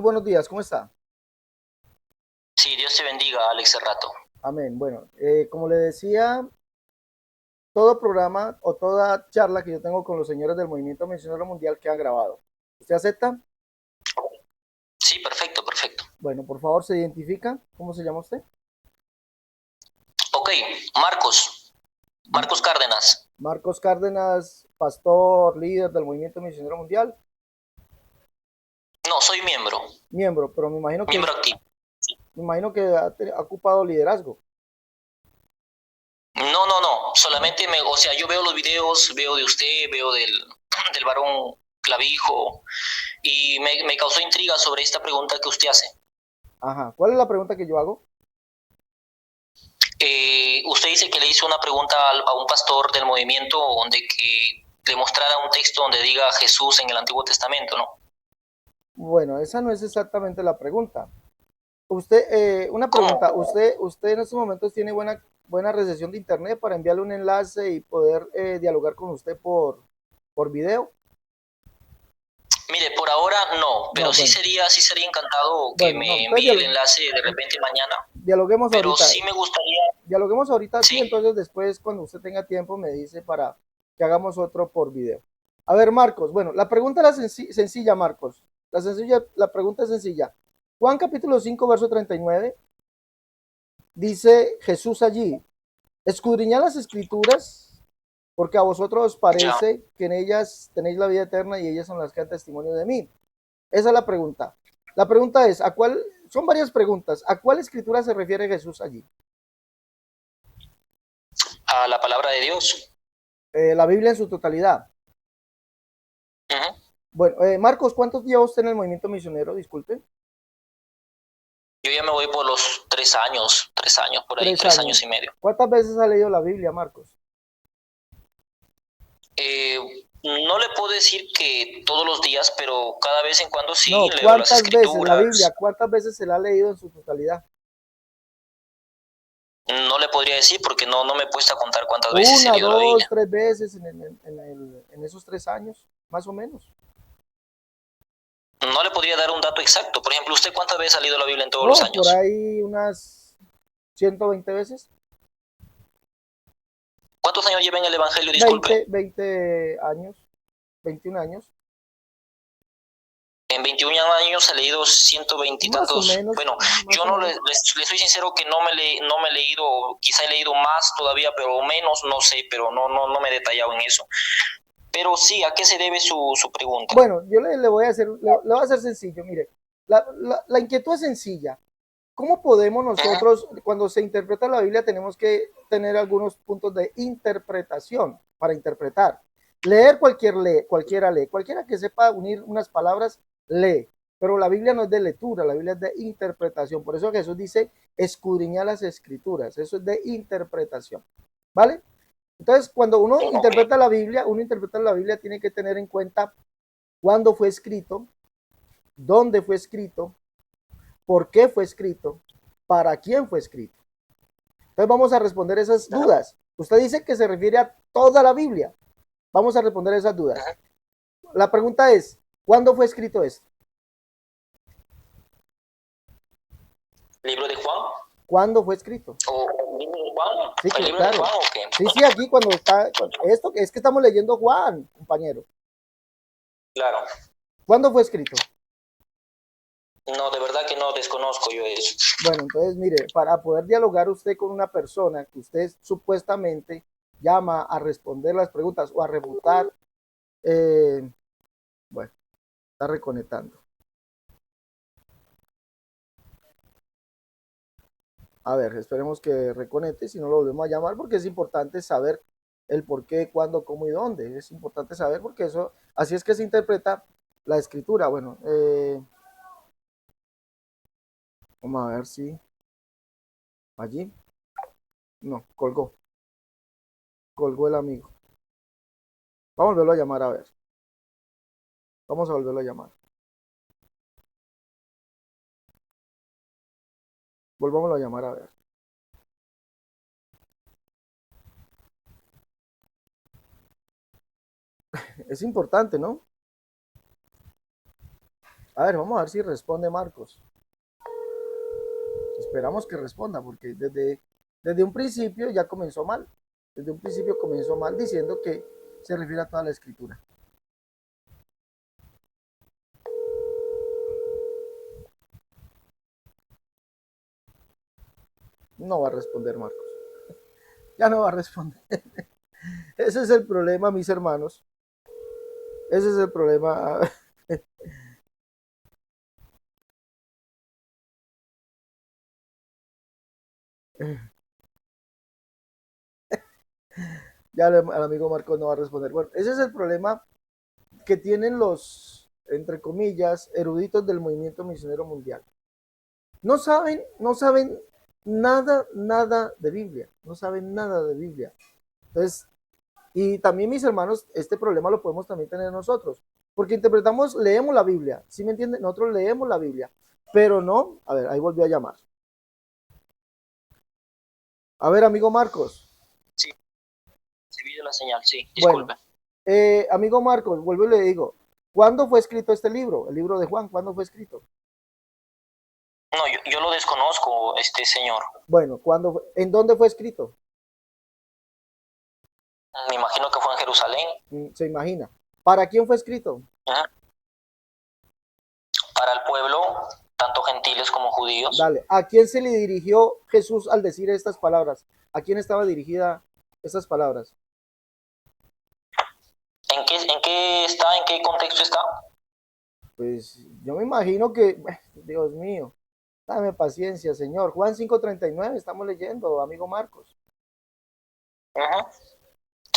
Buenos días, ¿cómo está? Sí, Dios te bendiga, Alex Cerrato. Amén. Bueno, como le decía, todo programa o toda charla que yo tengo con los señores del Movimiento Misionero Mundial queda grabado. ¿Usted acepta? Sí, perfecto, perfecto. Bueno, por favor, se identifica. ¿Cómo se llama usted? Ok, Marcos, Marcos Cárdenas. Marcos Cárdenas, pastor, líder del Movimiento Misionero Mundial, No, soy miembro, miembro, pero miembro activo. me imagino que ha ocupado liderazgo. No, no, no, solamente o sea, yo veo los videos, veo de usted, veo del varón Clavijo y me causó intriga sobre esta pregunta que usted hace. Ajá. ¿Cuál es la pregunta que yo hago? Usted dice que le hizo una pregunta a un pastor del movimiento donde que le mostrara un texto donde diga Jesús en el Antiguo Testamento, ¿no? Bueno, esa no es exactamente la pregunta. Usted, una ¿Cómo? pregunta, ¿usted en estos momentos tiene buena recepción de internet para enviarle un enlace y poder dialogar con usted por video? Mire, por ahora no, No, pero bueno, sí sería encantado que bueno, no, me entonces envíe el enlace de repente mañana, dialoguemos pero ahorita, sí me gustaría, sí, sí, entonces después cuando usted tenga tiempo me dice para que hagamos otro por video. A ver, Marcos, bueno, la pregunta es sencilla, Marcos. La pregunta es sencilla. Juan capítulo 5 verso 39 dice Jesús allí, escudriñad las escrituras porque a vosotros os ya. parece que en ellas tenéis la vida eterna y ellas son las que dan testimonio de mí. Esa es la pregunta. La pregunta es, son varias preguntas, ¿a cuál escritura se refiere Jesús allí? A la palabra de Dios. La Biblia en su totalidad. Ujú. Bueno, Marcos, ¿cuántos lleva usted en el movimiento misionero? Disculpe. Yo ya me voy por los 3 años por ahí, Tres tres años. años y medio. ¿Cuántas veces ha leído la Biblia, Marcos? Eh, no le puedo decir que todos los días, pero cada vez en cuando sí No, leo las ¿cuántas veces la Biblia? escrituras. ¿Cuántas veces se la ha leído en su totalidad? No le podría decir porque no me he puesto a contar cuántas veces he Una, leído la dos, Biblia. tres veces en esos 3 años, más o menos. No le podría dar un dato exacto. Por ejemplo, ¿usted cuántas veces ha leído la Biblia en todos los No, por años? ahí unas 120 veces. ¿Cuántos años lleva en el Evangelio? Disculpe. 20 años, 21 años, En 21 años he leído 120 y más o tantos. menos, Bueno, más yo o no menos. le soy sincero que no me he leído, quizá he leído más todavía, pero menos, no sé, pero no me he detallado en eso. Pero sí, ¿a qué se debe su pregunta? Bueno, yo le voy a hacer, le voy a hacer sencillo, mire, la inquietud es sencilla. ¿Cómo podemos Ajá. nosotros, cuando se interpreta la Biblia, tenemos que tener algunos puntos de interpretación para interpretar? Leer cualquiera lee, cualquiera que sepa unir unas palabras, lee. Pero la Biblia no es de lectura, la Biblia es de interpretación. Por eso Jesús dice, escudriñar las escrituras. Eso es de interpretación. ¿Vale? Entonces, cuando Ok, uno interpreta la Biblia, tiene que tener en cuenta cuándo fue escrito, dónde fue escrito, por qué fue escrito, para quién fue escrito. Entonces vamos a responder esas dudas. Usted dice que se refiere a toda la Biblia. Vamos a responder esas dudas. ajá. La pregunta es, ¿cuándo fue escrito esto? ¿Libro de Juan? ¿Cuándo fue escrito? ¿O libro de Juan? Sí, ¿El libro de claro. Juan o qué? Sí, sí, aquí cuando está, esto es que estamos leyendo Juan, compañero. Claro. ¿Cuándo fue escrito? No, de verdad que no desconozco yo eso. Bueno, entonces mire, para poder dialogar usted con una persona que usted supuestamente llama a responder las preguntas o a refutar, eh, bueno, está reconectando. A ver, esperemos que reconecte, si no lo volvemos a llamar, porque es importante saber el por qué, cuándo, cómo y dónde. Es importante saber porque eso, así es que se interpreta la escritura. Bueno, vamos a ver si allí, no, colgó el amigo. Vamos a volverlo a llamar a ver. Vamos a volverlo a llamar. Volvámoslo a llamar a ver. Es importante, ¿no? A ver, vamos a ver si responde Marcos. Esperamos que responda, porque desde un principio ya comenzó mal. Desde un principio comenzó mal diciendo que se refiere a toda la escritura. No va a responder Marcos. Ya no va a responder. Ese es el problema, mis hermanos. Ese es el problema. Ya el amigo Marcos no va a responder. Bueno, ese es el problema que tienen los, entre comillas, eruditos del movimiento misionero mundial. No saben nada de Biblia. No saben nada de Biblia. Entonces, y también mis hermanos, este problema lo podemos también tener nosotros. Porque interpretamos, leemos la Biblia. ¿Sí me entienden? Nosotros leemos la Biblia. Pero no, a ver, ahí volvió a llamar. A ver, amigo Marcos. Sí, se vio la señal, sí, disculpe. Bueno, amigo Marcos, vuelvo y le digo, ¿cuándo fue escrito este libro? El libro de Juan, ¿cuándo fue escrito? No, yo lo desconozco, señor. Bueno, ¿cuándo, en dónde fue escrito? Me imagino que fue en Jerusalén. Se imagina. ¿Para quién fue escrito? Para el pueblo, tanto gentiles como judíos. Dale, ¿a quién se le dirigió Jesús al decir estas palabras? ¿A quién estaba dirigida estas palabras? ¿En qué está? ¿En qué contexto está? Pues yo me imagino que, Dios mío, dame paciencia, Señor. Juan 5:39, estamos leyendo, amigo Marcos.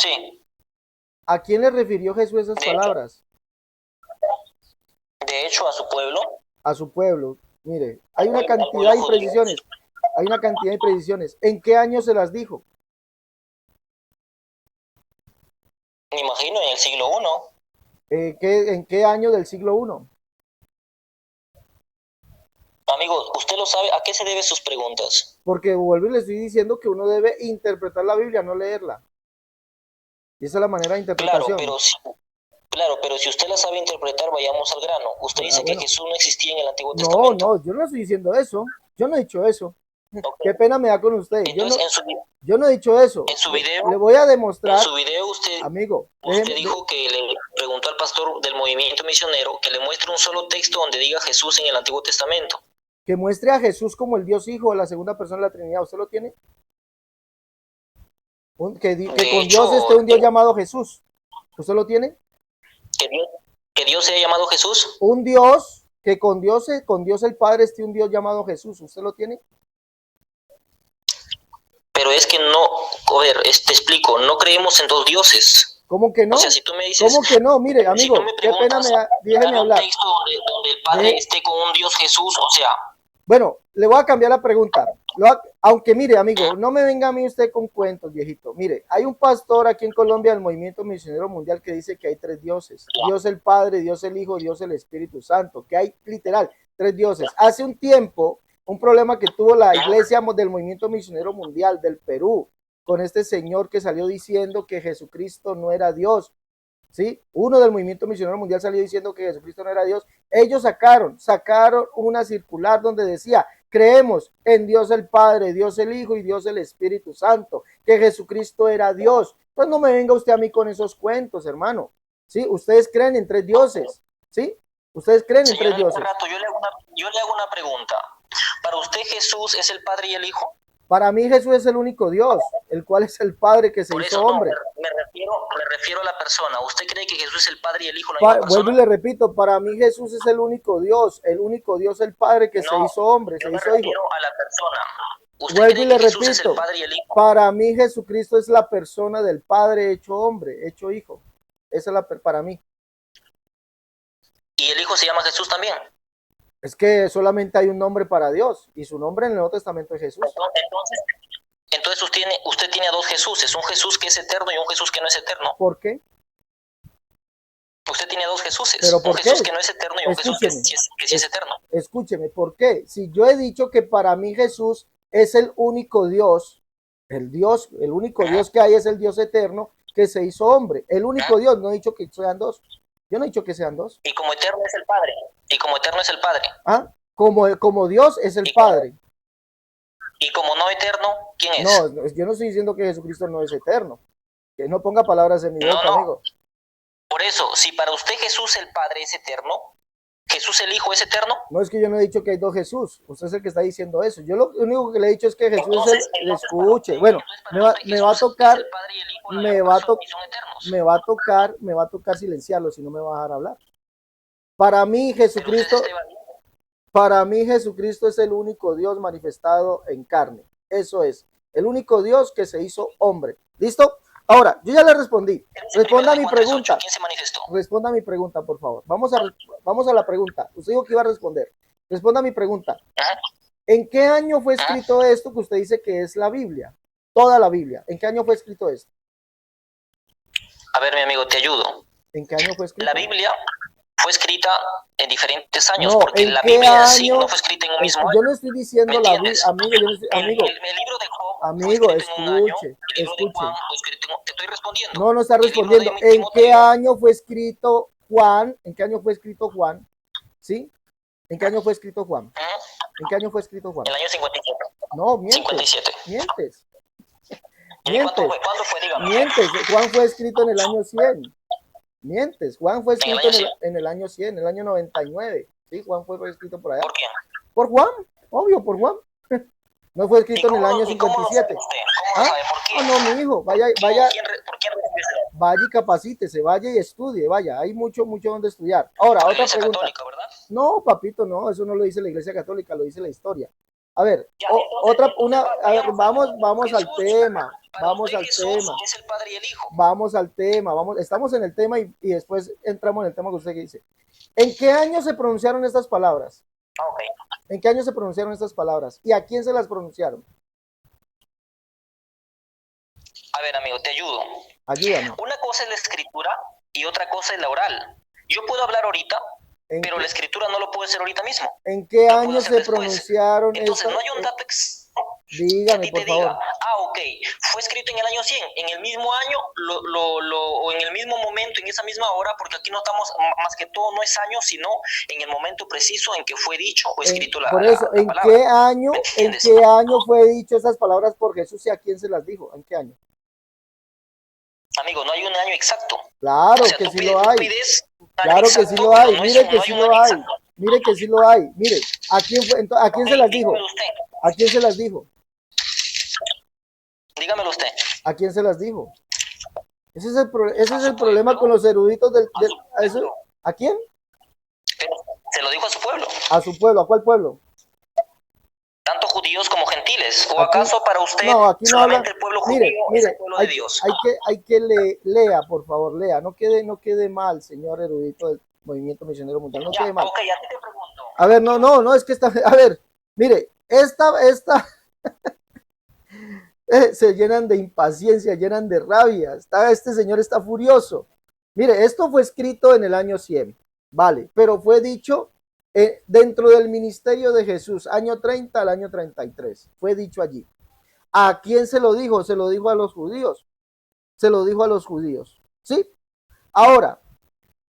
Sí. ¿A quién le refirió Jesús esas palabras? De hecho, a su pueblo. A su pueblo. Mire, hay una cantidad de imprecisiones. Hay una cantidad de imprecisiones. ¿En qué año se las dijo? Me imagino en el siglo I. ¿En qué año del siglo I? Amigo, usted lo sabe. ¿A qué se deben sus preguntas? Porque vuelvo y le estoy diciendo que uno debe interpretar la Biblia, no leerla. Y esa es la manera de interpretación. Claro, pero si usted la sabe interpretar, vayamos al grano. Usted dice que Jesús no existía en el Antiguo Testamento. No, yo no estoy diciendo eso. Yo no he dicho eso. Okay. Qué pena me da con usted. Entonces, yo no he dicho eso. En su video, le voy a demostrar. En su video usted dijo que le preguntó al pastor del movimiento misionero que le muestre un solo texto donde diga Jesús en el Antiguo Testamento. Que muestre a Jesús como el Dios Hijo, la segunda persona de la Trinidad. ¿Usted lo tiene? Que con Dios esté un Dios llamado Jesús. ¿Usted lo tiene? Que Dios sea llamado Jesús. Un Dios, que con Dios el Padre esté un Dios llamado Jesús. ¿Usted lo tiene? Pero es que no, a ver, te explico, no creemos en dos dioses. ¿Cómo que no? O sea, si tú me dices... ¿Cómo que no? Mire, amigo, si qué pena me da, déjeme hablar. Un texto donde el Padre esté con un Dios Jesús, o sea... Bueno, le voy a cambiar la pregunta. Aunque mire, amigo, no me venga a mí usted con cuentos, viejito. Mire, hay un pastor aquí en Colombia del Movimiento Misionero Mundial que dice que hay tres dioses. Dios el Padre, Dios el Hijo, Dios el Espíritu Santo. Que hay literal tres dioses. Hace un tiempo, un problema que tuvo la iglesia del Movimiento Misionero Mundial del Perú con este señor que salió diciendo que Jesucristo no era Dios. ¿Sí? Uno del Movimiento Misionero Mundial salió diciendo que Jesucristo no era Dios. Ellos sacaron una circular donde decía, creemos en Dios el Padre, Dios el Hijo y Dios el Espíritu Santo, que Jesucristo era Dios. Pues no me venga usted a mí con esos cuentos, hermano. ¿Sí? Ustedes creen en tres dioses, ¿sí? Ustedes creen en tres dioses. Yo le hago una pregunta. ¿Para usted Jesús es el Padre y el Hijo? Para mí Jesús es el único Dios, el cual es el Padre que se hizo hombre. Me refiero a la persona. ¿Usted cree que Jesús es el Padre y el Hijo la misma persona? Vuelvo y le repito, para mí Jesús es el único Dios el Padre que se hizo hombre, se hizo hijo. Me refiero a la persona. ¿Usted Vuelvo cree y le que Jesús repito, es el Padre y el Hijo? Para mí Jesucristo es la persona del Padre hecho hombre, hecho hijo. Esa es para mí. ¿Y el Hijo se llama Jesús también? Es que solamente hay un nombre para Dios y su nombre en el Nuevo Testamento es Jesús. Entonces usted tiene a dos Jesuses, un Jesús que es eterno y un Jesús que no es eterno. ¿Por qué? Usted tiene dos Jesuses, ¿Pero por un Jesús qué? que no es eterno y un Jesús que sí es eterno. Escúcheme, ¿por qué? Si yo he dicho que para mí Jesús es el único Dios, el único Dios que hay es el Dios eterno que se hizo hombre, el único Dios, no he dicho que sean dos. Yo no he dicho que sean dos. Y como eterno es el Padre. Y como eterno es el Padre. ¿Ah? Como Dios es el Padre. Y como no eterno, ¿quién es? No, yo no estoy diciendo que Jesucristo no es eterno. Que no ponga palabras en mi boca, amigo. Por eso, si para usted Jesús el Padre es eterno, ¿Jesús el Hijo es eterno? No, es que yo no he dicho que hay dos Jesús. Usted es el que está diciendo eso. Yo lo único que le he dicho es que Jesús entonces, es el... Escuche. Bueno, me va a tocar... Me va a tocar silenciarlo, si no me va a dejar hablar. Para mí Jesucristo es el único Dios manifestado en carne. Eso es, el único Dios que se hizo hombre. ¿Listo? Ahora, yo ya le respondí. Responda a mi pregunta. ¿Quién se manifestó? Responda a mi pregunta, por favor. Vamos a la pregunta. Usted dijo que iba a responder. Responda a mi pregunta. ¿En qué año fue escrito esto que usted dice que es la Biblia? Toda la Biblia. ¿En qué año fue escrito esto? A ver, mi amigo, te ayudo. ¿En qué año fue escrito? La Biblia fue escrita en diferentes años, porque la Biblia sí no fue escrita en un mismo año. Yo no estoy diciendo la Biblia, amigo. El libro de Job amigo, fue escrito en un año, el libro de Juan fue escrito te estoy respondiendo. No está respondiendo. ¿En qué año fue escrito Juan? ¿En qué año fue escrito Juan? ¿Sí? ¿En qué año fue escrito Juan? ¿En qué año fue escrito Juan? En el año 57. No, mientes. 57. Mientes. ¿Cuándo fue? Dígame. Mientes. Juan fue escrito en el año 100. Mientes. Juan fue escrito en el año 100, en el año 99. Sí, Juan fue escrito por allá. ¿Por quién? Por Juan, obvio, por Juan. No fue escrito en el año 57. ¿Cómo sabe? ¿Por qué? No, mi hijo, vaya. ¿Por quién vaya y capacítese, vaya y estudie, vaya. Hay mucho donde estudiar. Ahora, otra pregunta. Católica, ¿verdad? No, papito, no, eso no lo dice la Iglesia Católica, lo dice la historia. A ver, vamos al tema. Es el Padre y el Hijo. Vamos al tema, estamos en el tema y después entramos en el tema que usted dice. ¿En qué año se pronunciaron estas palabras? Okay. ¿En qué año se pronunciaron estas palabras? ¿Y a quién se las pronunciaron? A ver, amigo, te ayudo. Ayúdame. Una cosa es la escritura y otra cosa es la oral. Yo puedo hablar ahorita, pero la escritura no lo puedo hacer ahorita mismo. ¿En qué año se pronunciaron? Entonces, no hay un dato Dígame, por favor. Ok, fue escrito en el año 100, en el mismo año o en el mismo momento, en esa misma hora, porque aquí no estamos, más que todo, no es año, sino en el momento preciso en que fue dicho o escrito la palabra. Por eso, ¿en qué año fue dicho esas palabras por Jesús y a quién se las dijo? ¿En qué año? Amigo, no hay un año exacto. Claro que sí lo hay. Claro que sí lo hay. Mire que sí lo hay. Mire que sí lo hay. Mire, ¿a quién se las dijo? ¿A quién se las dijo? Dígamelo usted. ¿A quién se las dijo? Ese es el problema con los eruditos ¿A quién? Se lo dijo a su pueblo. ¿A su pueblo? ¿A cuál pueblo? Tanto judíos como gentiles. ¿O acaso para usted aquí no solamente el pueblo judío es el pueblo de Dios? Hay que lea, por favor, lea. No quede mal, señor erudito del Movimiento Misionero Mundial. No quede mal. Ok, ya te pregunto. A ver, no, es que a ver, mire, esta se llenan de impaciencia, llenan de rabia. Este señor está furioso. Mire, esto fue escrito en el año 100, vale, pero fue dicho dentro del ministerio de Jesús, año 30 al año 33. Fue dicho allí. ¿A quién se lo dijo? Se lo dijo a los judíos. Se lo dijo a los judíos. ¿Sí? Ahora,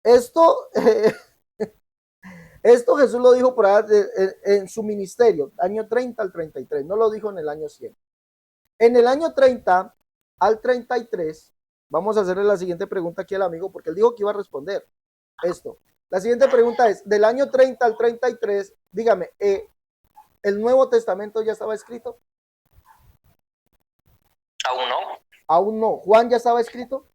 esto Jesús lo dijo por allá en su ministerio, año 30 al 33. No lo dijo en el año 100. En el año 30 al 33, vamos a hacerle la siguiente pregunta aquí al amigo, porque él dijo que iba a responder esto. La siguiente pregunta es, del año 30 al 33, dígame, ¿el Nuevo Testamento ya estaba escrito? Aún no. Aún no. ¿Juan ya estaba escrito?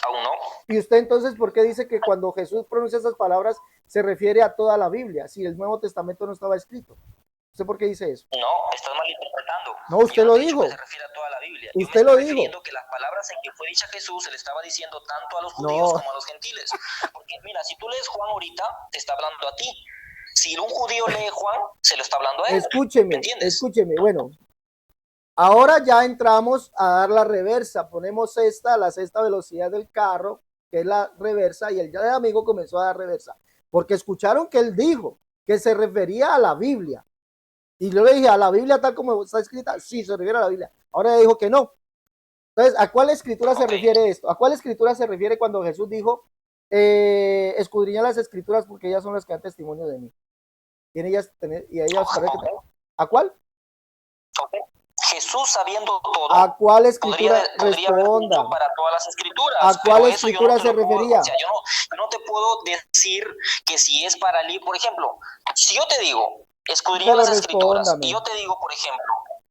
Aún no. ¿Y usted entonces por qué dice que cuando Jesús pronuncia esas palabras se refiere a toda la Biblia, si el Nuevo Testamento no estaba escrito? ¿Usted por qué dice eso? No, estás malinterpretando. No, usted lo dijo. Se refiere a toda la Biblia. Usted lo dijo. Que las palabras en que fue dicha Jesús se le estaba diciendo tanto a los judíos como a los gentiles. Porque mira, si tú lees Juan ahorita, te está hablando a ti. Si un judío lee Juan, se lo está hablando a él. Escúcheme. Bueno, ahora ya entramos a dar la reversa. Ponemos la sexta velocidad del carro, que es la reversa, y el amigo comenzó a dar reversa. Porque escucharon que él dijo que se refería a la Biblia. Y yo le dije, ¿a la Biblia tal como está escrita? Sí, se refiere a la Biblia. Ahora dijo que no. Entonces, ¿a cuál escritura se Ok. refiere esto? ¿A cuál escritura se refiere cuando Jesús dijo, escudriña las escrituras porque ellas son las que dan testimonio de mí? Y ellas ¿A cuál? Ok. Jesús sabiendo todo, ¿A cuál podría, escritura? podría haber Responda. dicho para todas las escrituras, ¿A cuál pero eso yo no escritura te se lo puedo, refería? o sea, yo no te puedo decir que si es para leer, por ejemplo, si yo te digo, escudriña Pero las escrituras, y respóndame. yo te digo, por ejemplo,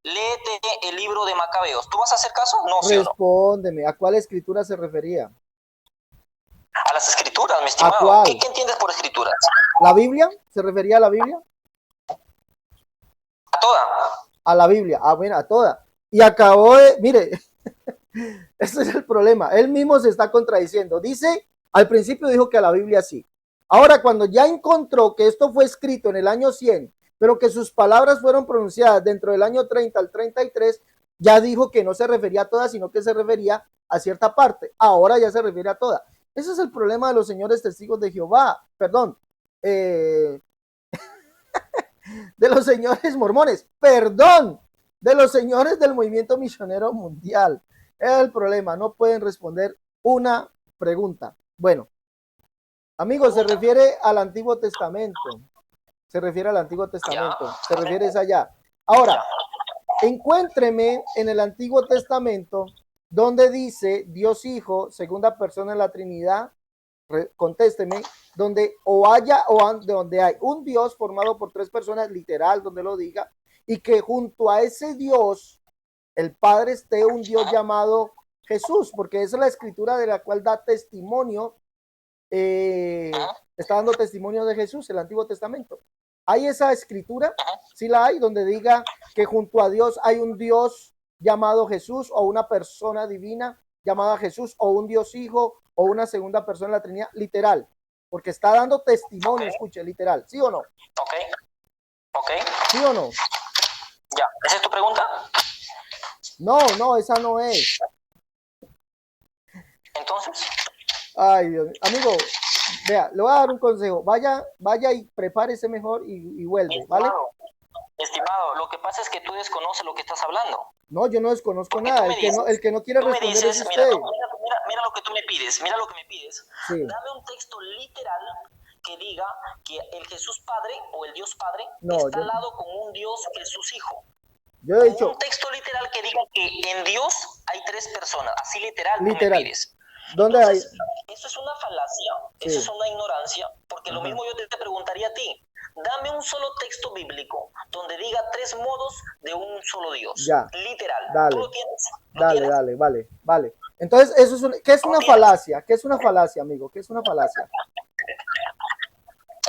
léete el libro de Macabeos, ¿tú vas a hacer caso? No, sí o no. Respóndeme. ¿A cuál escritura se refería? A las escrituras, mi ¿A estimado. cuál? ¿Qué entiendes por escrituras? ¿La Biblia? ¿Se refería a la Biblia? A toda. A la Biblia. Ah, bueno, a toda. Y acabó de, mire, ese es el problema. Él mismo se está contradiciendo. Dice, al principio dijo que a la Biblia sí. Ahora, cuando ya encontró que esto fue escrito en el año 100, pero que sus palabras fueron pronunciadas dentro del año 30 al 33, ya dijo que no se refería a todas, sino que se refería a cierta parte. Ahora ya se refiere a toda. Ese es el problema de los señores testigos de Jehová. Perdón. Eh, de los señores mormones. Perdón. De los señores del movimiento misionero mundial. Es el problema. No pueden responder una pregunta. Bueno, amigos, se refiere al Antiguo Testamento. Se refiere al Antiguo Testamento. Se refiere a allá. Ahora, encuéntreme en el Antiguo Testamento donde dice Dios Hijo, segunda persona en la Trinidad, contésteme, donde o haya o donde hay un Dios formado por tres personas, literal, donde lo diga, y que junto a ese Dios, el Padre esté un Dios llamado Jesús, porque esa es la escritura de la cual da testimonio, está dando testimonio de Jesús, el Antiguo Testamento. ¿Hay esa escritura? Sí la hay, donde diga que junto a Dios hay un Dios llamado Jesús o una persona divina llamada Jesús o un Dios Hijo o una segunda persona en la Trinidad, literal, porque está dando testimonio, escuche, literal, ¿sí o no? Ok, ok. ¿Sí o no? Ya, ¿esa es tu pregunta? No, esa no es. Entonces, Ay, Dios mío. Amigo, vea, le voy a dar un consejo, vaya y prepárese mejor y vuelve, ¿vale? Estimado, lo que pasa es que tú desconoces lo que estás hablando. No, yo no desconozco Porque nada, tú me dices, el que no quiere tú me responder es dices, mira, usted. mira lo que tú me pides, mira lo que me pides. Sí, Dame un texto literal que diga que el Jesús Padre o el Dios Padre no, está al lado con un Dios Jesús Hijo. yo he dicho, Un texto literal que diga que en Dios hay tres personas, así literal, tú literal. me pides. ¿Dónde Entonces, hay? eso es una falacia, Sí. eso es una ignorancia, porque Ajá. lo mismo yo te preguntaría a ti. Dame un solo texto bíblico donde diga tres modos de un solo Dios. Ya. Literal. Dale. ¿Tú lo tienes? Dale, vale. Entonces, eso es ¿qué es una falacia? ¿Qué es una falacia, amigo? ¿Qué es una falacia?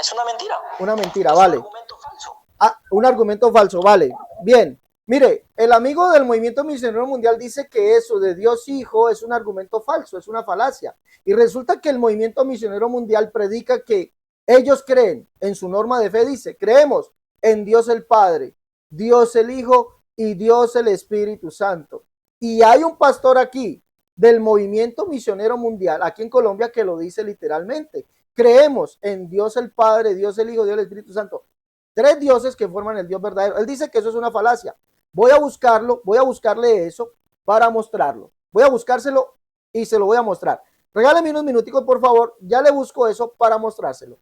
Es una mentira. Una mentira, es vale. Un argumento falso. Ah, un argumento falso, vale. Bien. Mire, el amigo del movimiento misionero mundial dice que eso de Dios Hijo es un argumento falso, es una falacia. Y resulta que el movimiento misionero mundial predica que ellos creen, en su norma de fe dice, creemos en Dios el Padre, Dios el Hijo y Dios el Espíritu Santo. Y hay un pastor aquí del movimiento misionero mundial, aquí en Colombia, que lo dice literalmente. Creemos en Dios el Padre, Dios el Hijo, Dios el Espíritu Santo. Tres dioses que forman el Dios verdadero. Él dice que eso es una falacia. Voy a buscarlo, voy a buscarle eso para mostrarlo. Voy a buscárselo y se lo voy a mostrar. Regálame unos minuticos, por favor. Ya le busco eso para mostrárselo.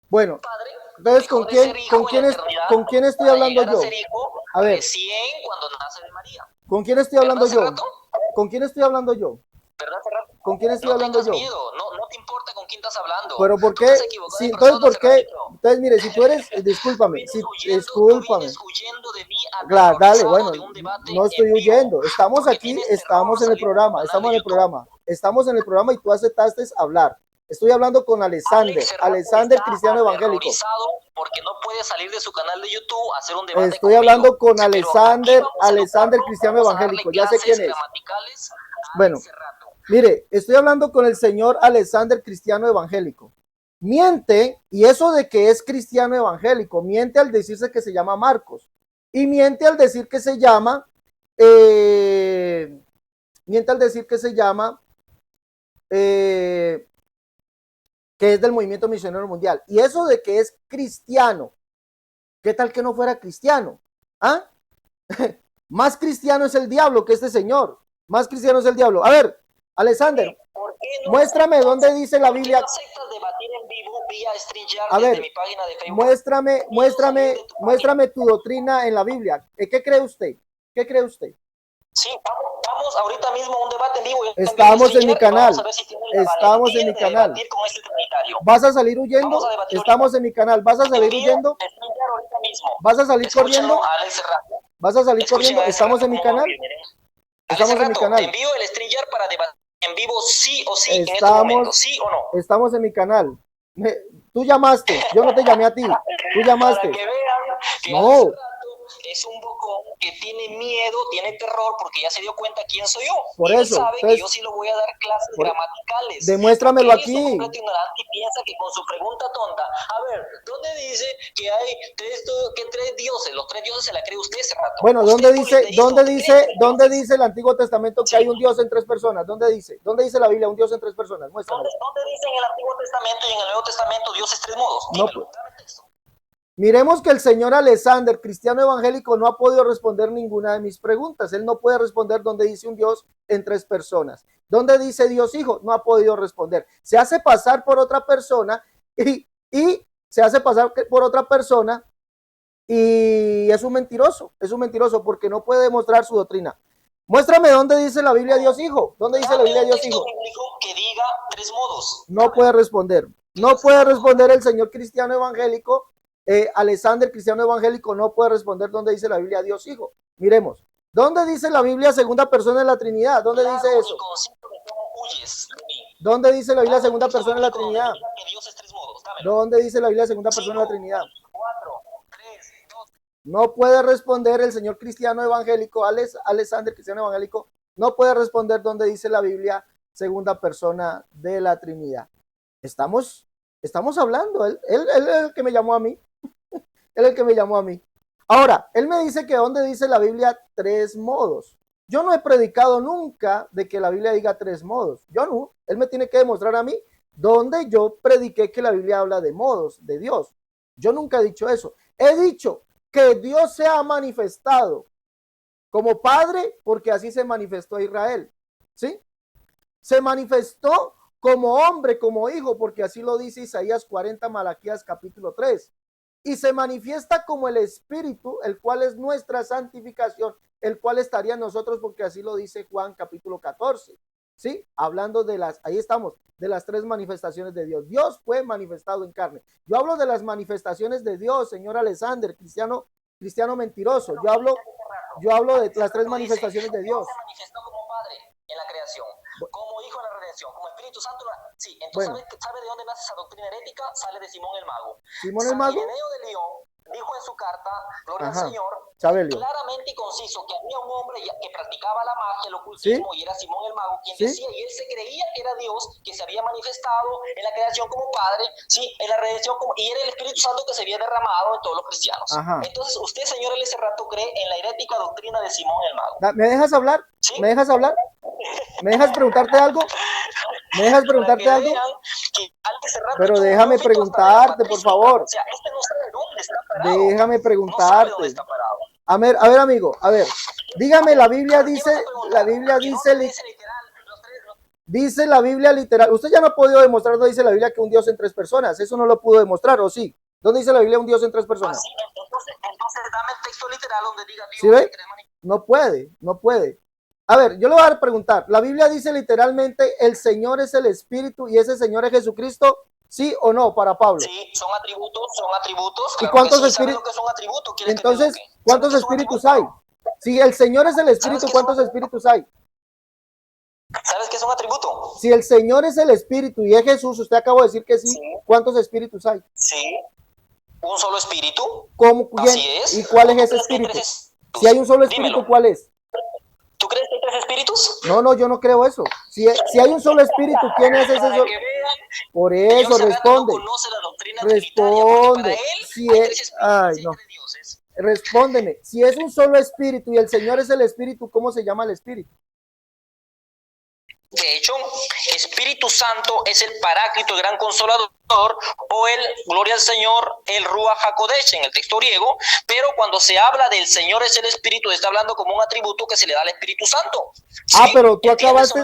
Bueno, entonces, ¿con quién estoy hablando yo? A ver. Recién cuando nace de María. ¿Con quién estoy hablando yo? ¿Con quién estoy hablando yo? ¿Con quién estoy hablando yo? Miedo, no te importa con quién estás hablando. Pero ¿por qué? Sí, entonces, ¿por qué? Entonces, mire, si tú eres, discúlpame, discúlpame. Claro, dale, bueno, no estoy huyendo. Estamos aquí, estamos en el programa, estamos en el programa y tú aceptaste hablar. Estoy hablando con Alexander Cristiano Evangélico. Porque no puede salir de su canal de YouTube a hacer un debate. Estoy hablando con Alexander Cristiano Evangélico. Ya sé quién es. Bueno, mire, estoy hablando con el señor Alexander Cristiano Evangélico. Miente, y eso de que es cristiano evangélico, miente al decirse que se llama Marcos. Y miente al decir que se llama, que es del movimiento misionero mundial. Y eso de que es cristiano, ¿qué tal que no fuera cristiano? ¿Ah? Más cristiano es el diablo que este señor. Más cristiano es el diablo. A ver, Alexander, muéstrame dónde dice la Biblia. ¿Aceptas debatir en vivo vía StreamYard A ver, desde mi página de Facebook? muéstrame tu doctrina en la Biblia. ¿Qué cree usted? ¿Qué cree usted? Sí, vamos ahorita mismo a un debate en vivo. Estamos en mi canal. Estamos en mi canal. ¿Vas a salir huyendo? Estamos en mi canal. ¿Vas a salir huyendo? ¿Vas a salir corriendo? ¿Vas a salir corriendo? Estamos en mi canal. Estamos en mi canal. Te envío el StreamYard para debatir en vivo sí o sí en este momento, ¿sí o no? Estamos en mi canal. Tú llamaste, yo no te llamé a ti. Tú llamaste. Para que vean que no. Es un bocón que tiene miedo, tiene terror, porque ya se dio cuenta quién soy yo. Por y eso, él sabe entonces, que yo sí lo voy a dar clases gramaticales. Demuéstramelo aquí. Él es un completo ignorante y piensa que con su pregunta tonta, a ver, ¿dónde dice que hay tres dioses? Los tres dioses se la cree usted ese rato. Bueno, ¿dónde dice el Antiguo Testamento que hay un Dios en tres personas? ¿Dónde dice la Biblia un Dios en tres personas? Muéstramelo. ¿Dónde dice en el Antiguo Testamento y en el Nuevo Testamento Dios es tres modos? Dímelo, no, dame el texto. Miremos que el señor Alexander, cristiano evangélico, no ha podido responder ninguna de mis preguntas. Él no puede responder dónde dice un Dios en tres personas. ¿Dónde dice Dios Hijo? No ha podido responder. Se hace pasar por otra persona y se hace pasar por otra persona y es un mentiroso porque no puede demostrar su doctrina. Muéstrame dónde dice la Biblia Dios Hijo. ¿Dónde dice la Biblia Dios Hijo? Que diga tres modos. No puede responder. No puede responder el señor cristiano evangélico. Alexander, cristiano evangélico, no puede responder dónde dice la Biblia Dios Hijo. Miremos. ¿Dónde dice la Biblia segunda persona de la Trinidad? ¿Dónde dice eso? ¿Dónde dice la Biblia segunda persona de la Trinidad? ¿Dónde dice la Biblia segunda persona de la Trinidad? No puede responder el señor cristiano evangélico, Alexander, cristiano evangélico, no puede responder dónde dice la Biblia segunda persona de la Trinidad. Estamos hablando, él es el que me llamó a mí. Él es el que me llamó a mí. Ahora, él me dice que dónde dice la Biblia tres modos. Yo no he predicado nunca de que la Biblia diga tres modos. Yo no. Él me tiene que demostrar a mí donde yo prediqué que la Biblia habla de modos, de Dios. Yo nunca he dicho eso. He dicho que Dios se ha manifestado como Padre porque así se manifestó a Israel. ¿Sí? Se manifestó como hombre, como hijo, porque así lo dice Isaías 40, Malaquías capítulo 3. Y se manifiesta como el Espíritu, el cual es nuestra santificación, el cual estaría en nosotros, porque así lo dice Juan capítulo 14. ¿Sí? Hablando de ahí estamos, de las tres manifestaciones de Dios. Dios fue manifestado en carne. Yo hablo de las manifestaciones de Dios, señor Alexander, cristiano mentiroso. Yo hablo de las tres manifestaciones de Dios. Se manifestó como Padre en la creación, como Hijo en la redención, como Espíritu Santo. Sí, entonces, bueno, ¿sabe de dónde nace esa doctrina herética? Sale de Simón el Mago. Simón el Mago. San Ireneo de León dijo en su carta, Gloria al Señor, Sabelio, claramente y conciso, que había un hombre que practicaba la magia, el ocultismo, ¿sí? Y era Simón el Mago quien decía, y él se creía que era Dios, que se había manifestado en la creación como Padre, ¿sí? En la redención y era el Espíritu Santo que se había derramado en todos los cristianos. Entonces, usted, señor, él ese rato cree en la herética doctrina de Simón el Mago. ¿Me dejas hablar? ¿Sí? ¿Me dejas hablar? ¿Me dejas preguntarte algo? ¿Me dejas preguntarte algo? Pero déjame preguntarte, por favor. O sea, este no sabe dónde está parado. Déjame preguntarte. No está parado. A ver, amigo, a ver. Dígame, la Biblia dice dice la Biblia literal. Usted ya no ha podido demostrar dónde dice la Biblia que un Dios en tres personas. Eso no lo pudo demostrar, ¿o sí? ¿Dónde dice la Biblia un Dios en tres personas? Sí, entonces dame el texto literal donde diga Dios. ¿Sí ve? No puede. A ver, yo le voy a preguntar, ¿la Biblia dice literalmente el Señor es el Espíritu y ese Señor es Jesucristo? ¿Sí o no para Pablo? Sí, son atributos. ¿Y cuántos espíritus? Entonces, ¿cuántos espíritus hay? Si el Señor es el Espíritu, ¿cuántos espíritus hay? ¿Sabes qué es un atributo? Si el Señor es el Espíritu y es Jesús, usted acabó de decir que sí, ¿cuántos espíritus hay? Sí, un solo espíritu. ¿Cómo? Así es. ¿Y cuál es ese espíritu? Si hay un solo espíritu, ¿cuál es? ¿Tú crees que hay tres espíritus? No, yo no creo eso. Si hay un solo espíritu, ¿quién es ese solo? Por eso, responde. Responde. Ay, no. Respóndeme. Si es un solo espíritu y el Señor es el espíritu, ¿cómo se llama el espíritu? De hecho, Espíritu Santo es el Paráclito, el Gran Consolador, o el, gloria al Señor, el Ruach HaKodesh en el texto griego, pero cuando se habla del Señor es el Espíritu, está hablando como un atributo que se le da al Espíritu Santo. ¿Sí? Ah, pero tú acabaste,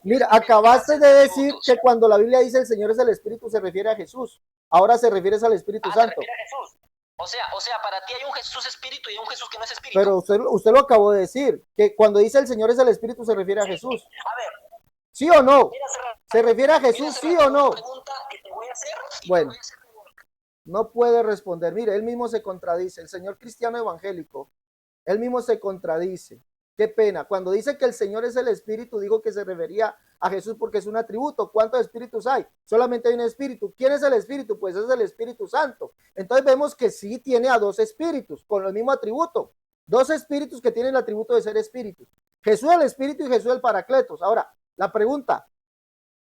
mira, acabaste de decir que cuando la Biblia dice el Señor es el Espíritu se refiere a Jesús. Ahora se refiere al Espíritu Santo. Se refiere a Jesús. O sea, para ti hay un Jesús espíritu y hay un Jesús que no es espíritu. Pero usted lo acabó de decir, que cuando dice el Señor es el Espíritu se refiere a Jesús. A ver. ¿Sí o no? ¿Se refiere a Jesús, sí o no? Bueno, no puede responder. Mire, él mismo se contradice. El señor cristiano evangélico, él mismo se contradice. Qué pena. Cuando dice que el Señor es el Espíritu, dijo que se refería a Jesús porque es un atributo. ¿Cuántos espíritus hay? Solamente hay un espíritu. ¿Quién es el Espíritu? Pues es el Espíritu Santo. Entonces vemos que sí tiene a dos espíritus con el mismo atributo. Dos espíritus que tienen el atributo de ser espíritus. Jesús el Espíritu y Jesús el Paracletos. Ahora, la pregunta,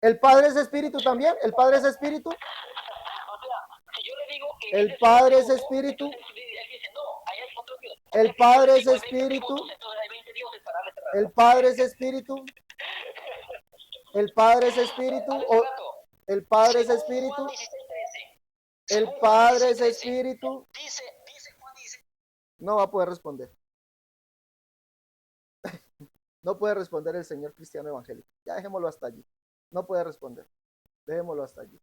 ¿el Padre es Espíritu también? ¿El Padre es Espíritu? ¿El Padre es Espíritu? ¿El Padre es Espíritu? ¿El Padre es Espíritu? ¿El Padre es Espíritu? ¿O el Padre es Espíritu? ¿El Padre es Espíritu? No va a poder responder. No puede responder el señor cristiano evangélico. Ya dejémoslo hasta allí. No puede responder. Dejémoslo hasta allí.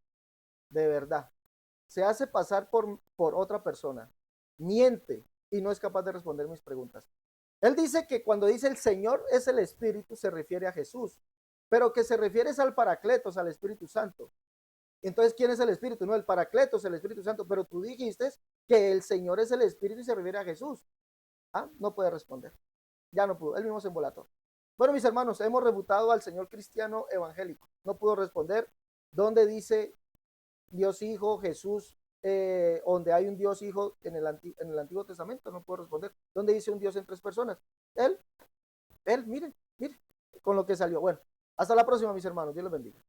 De verdad. Se hace pasar por otra persona. Miente y no es capaz de responder mis preguntas. Él dice que cuando dice el Señor es el Espíritu se refiere a Jesús, pero que se refiere al Paracletos, al Espíritu Santo. Entonces, ¿quién es el Espíritu? No, el Paracletos, el Espíritu Santo, pero tú dijiste que el Señor es el Espíritu y se refiere a Jesús. Ah, no puede responder. Ya no pudo, él mismo se embolató. Bueno, mis hermanos, hemos refutado al señor cristiano evangélico. No pudo responder dónde dice Dios Hijo, Jesús, donde hay un Dios Hijo en el Antiguo Testamento. No puedo responder. ¿Dónde dice un Dios en tres personas? Él, miren, con lo que salió. Bueno, hasta la próxima, mis hermanos. Dios los bendiga.